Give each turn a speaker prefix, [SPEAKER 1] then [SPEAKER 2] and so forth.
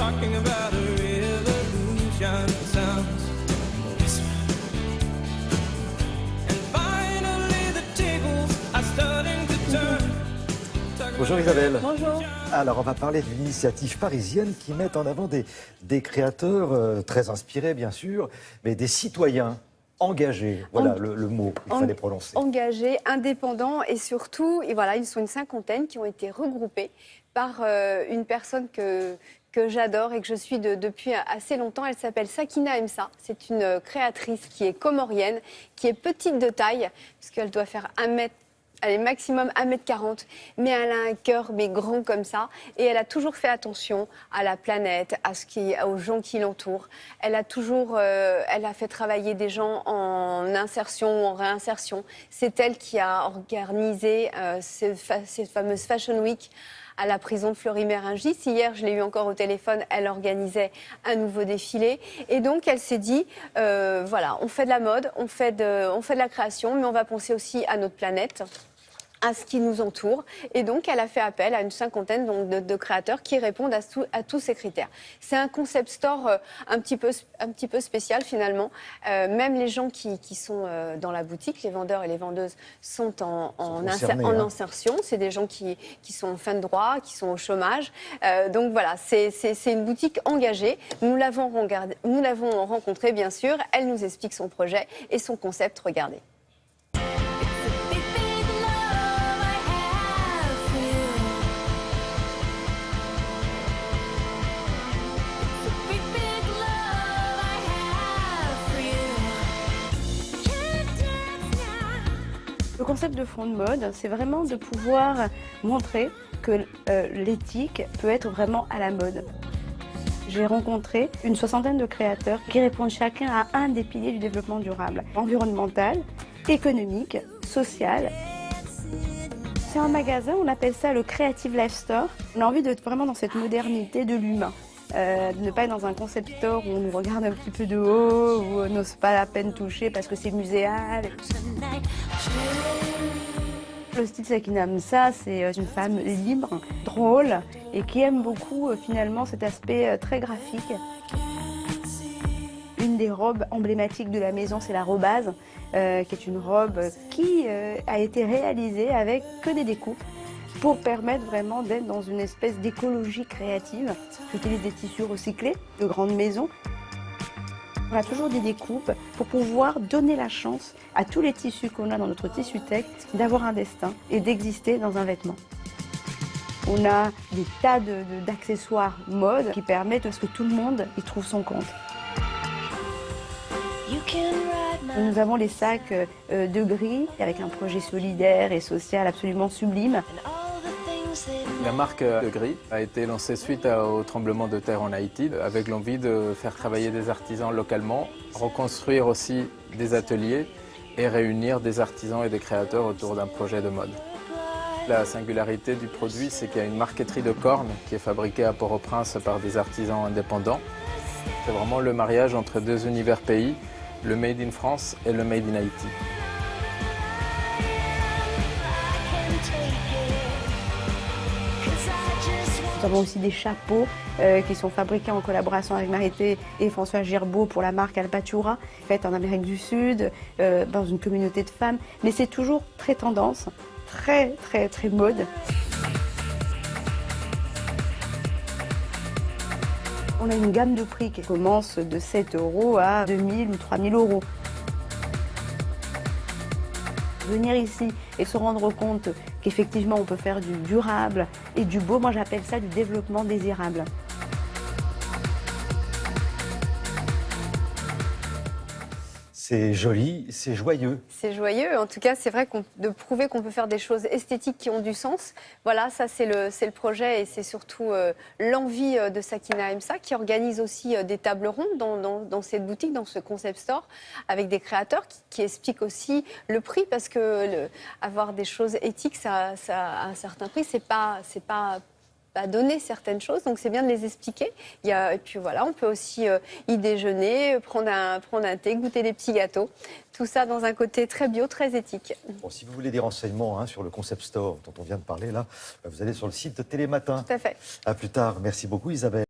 [SPEAKER 1] talking about a revolution sounds whisper. And finally the tables are starting to turn.
[SPEAKER 2] Bonjour Isabelle.
[SPEAKER 3] Bonjour.
[SPEAKER 2] Alors on va parler d'une initiative parisienne qui met en avant des créateurs très inspirés bien sûr, mais des citoyens engagés. Voilà le mot qu'il fallait prononcer.
[SPEAKER 3] Engagés, indépendants et surtout, et voilà, ils sont une cinquantaine qui ont été regroupés par une personne que j'adore et que je suis depuis assez longtemps. Elle s'appelle Sakina Emsa. C'est une créatrice qui est comorienne, qui est petite de taille, puisqu'elle doit faire 1 mètre. Elle est maximum 1m40, mais elle a un cœur mais grand comme ça. Et elle a toujours fait attention à la planète, aux gens qui l'entourent. Elle a fait travailler des gens en insertion ou en réinsertion. C'est elle qui a organisé cette fameuse Fashion Week à la prison de Fleury-Mérogis. Hier, je l'ai eu encore au téléphone, elle organisait un nouveau défilé. Et donc, elle s'est dit, voilà, on fait de la mode, on fait de la création, mais on va penser aussi à notre planète, à ce qui nous entoure. Et donc, elle a fait appel à une cinquantaine de créateurs qui répondent à tous ces critères. C'est un concept store un petit peu spécial, finalement. Même les gens qui sont dans la boutique, les vendeurs et les vendeuses, sont en insertion. C'est des gens qui sont en fin de droit, qui sont au chômage. Donc voilà, c'est une boutique engagée. Nous l'avons rencontrée, bien sûr. Elle nous explique son projet et son concept. Regardez.
[SPEAKER 4] Le concept de Front de Mode, c'est vraiment de pouvoir montrer que l'éthique peut être vraiment à la mode. J'ai rencontré une soixantaine de créateurs qui répondent chacun à un des piliers du développement durable, environnemental, économique, social. C'est un magasin, on appelle ça le Creative Life Store. On a envie d'être vraiment dans cette modernité de l'humain. De ne pas être dans un concept store où on nous regarde un petit peu de haut, où on n'ose pas à peine toucher parce que c'est muséal. Le style Sakina Emsa, c'est une femme libre, drôle et qui aime beaucoup finalement cet aspect très graphique. Une des robes emblématiques de la maison, c'est la robase, qui est une robe qui a été réalisée avec que des découpes, pour permettre vraiment d'être dans une espèce d'écologie créative. J'utilise des tissus recyclés de grandes maisons. On a toujours des découpes pour pouvoir donner la chance à tous les tissus qu'on a dans notre tissu tech d'avoir un destin et d'exister dans un vêtement. On a des tas d'accessoires mode qui permettent à ce que tout le monde y trouve son compte. Nous avons les sacs de gris avec un projet solidaire et social absolument sublime.
[SPEAKER 5] La marque de gris a été lancée suite au tremblement de terre en Haïti avec l'envie de faire travailler des artisans localement, reconstruire aussi des ateliers et réunir des artisans et des créateurs autour d'un projet de mode. La singularité du produit, c'est qu'il y a une marqueterie de cornes qui est fabriquée à Port-au-Prince par des artisans indépendants. C'est vraiment le mariage entre deux univers pays, le Made in France et le Made in Haïti.
[SPEAKER 4] Nous avons aussi des chapeaux qui sont fabriqués en collaboration avec Marité et François Gerbeau pour la marque Alpatura, faite en Amérique du Sud, dans une communauté de femmes. Mais c'est toujours très tendance, très mode. On a une gamme de prix qui commence de 7 € à 2 000 ou 3 000 €. Venir ici et se rendre compte qu'effectivement on peut faire du durable et du beau, moi j'appelle ça du développement désirable.
[SPEAKER 2] C'est joli, c'est joyeux.
[SPEAKER 3] C'est joyeux. En tout cas, c'est vrai de prouver qu'on peut faire des choses esthétiques qui ont du sens. Voilà, ça c'est le projet et c'est surtout l'envie de Sakina Emsa qui organise aussi des tables rondes dans cette boutique, dans ce concept store, avec des créateurs qui expliquent aussi le prix parce que avoir des choses éthiques, ça a un certain prix. C'est pas à donner certaines choses, donc c'est bien de les expliquer. Et puis voilà, on peut aussi y déjeuner, prendre un thé, goûter des petits gâteaux. Tout ça dans un côté très bio, très éthique.
[SPEAKER 2] Bon, si vous voulez des renseignements sur le concept store dont on vient de parler, là, vous allez sur le site de Télématin.
[SPEAKER 3] Tout à fait.
[SPEAKER 2] À plus tard. Merci beaucoup Isabelle.